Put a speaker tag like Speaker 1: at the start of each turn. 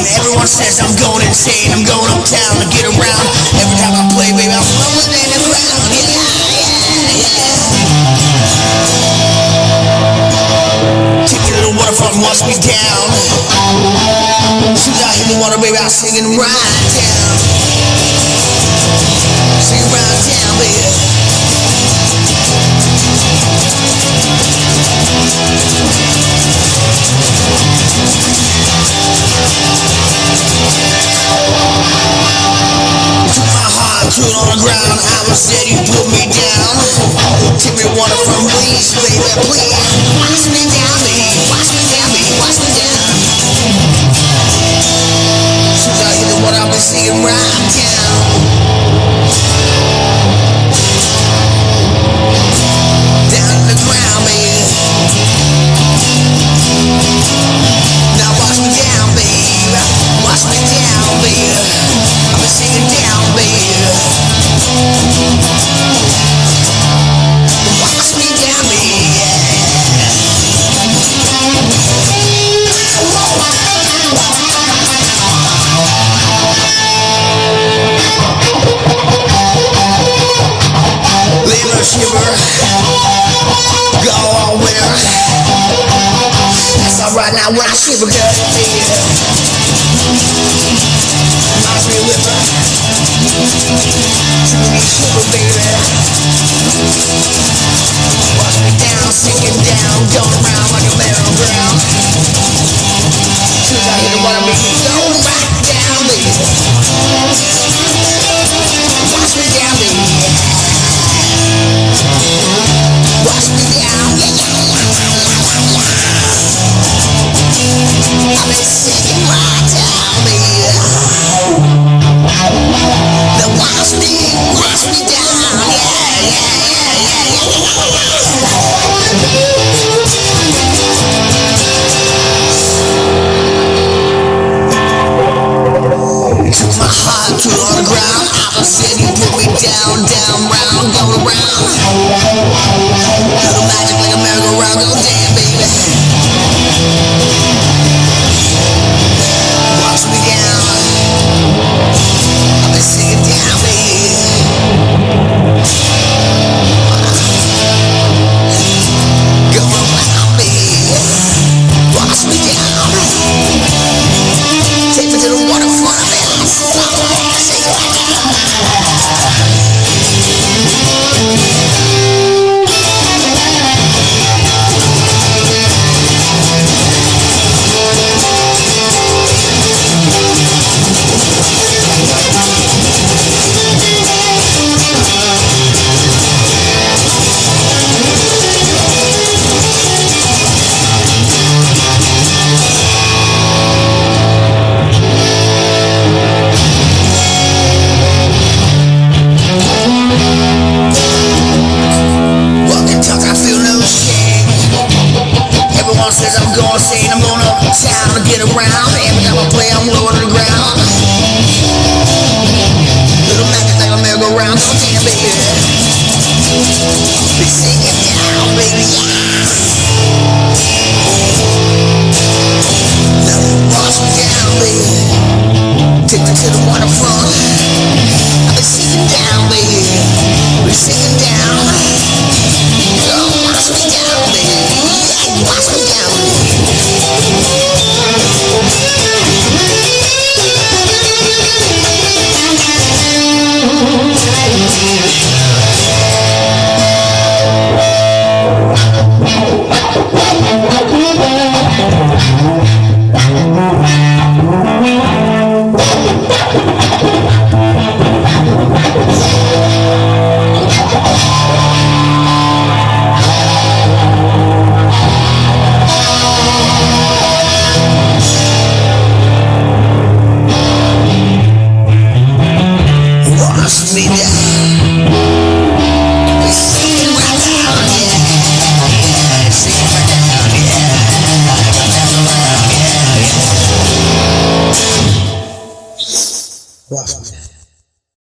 Speaker 1: Everyone says I'm going insane, I'm going uptown to get around. Every time I play, baby, I'm rolling in the ground. Yeah, yeah, yeah. Take me to the waterfront and wash me down. Soon as I hit the water, baby, I'm singing right down. Singing right down, baby. Threw it on the ground, I was said you put me down. Take me water from please, baby, please. Wash me down, baby, wash me down, baby, wash me down. Soon as I hit the water, I'll be singing right down. Down to the ground, baby. Now wash me down, baby. Wash me down, baby. I'll be singing down, baby. Wash me down, baby. Leave a shiver, go on winter. That's alright now when I shiver, girl, yeah. Reminds me of liver. Make me shiver, baby. Wash me down, sinking down, going around like a merry-go-round. Soon as I hit the water, make me go right down, baby. Wash me down, baby. Wash me down, yeah. I've been singing right down, baby. Now wash me down, yeah. Took my heart, threw it on the ground. I said you put me down, round, going around. Little magic like a merry-go-round, go damn, baby. Wash me down. I've been singing down, baby. Go around, baby. Wash me down. Take me to the waterfront, baby. Sing it right down. Says I'm going insane, I'm going uptown to get around. Every time I play, I'm lower to the ground. Little magic like a merry-go-round, go damn, baby. Be singing down, baby, yeah. Now wash me down, baby. Take me to the waterfront. I've been singing down, baby. We're singing down. Oh, wash me down, baby. Yeah, wash me down.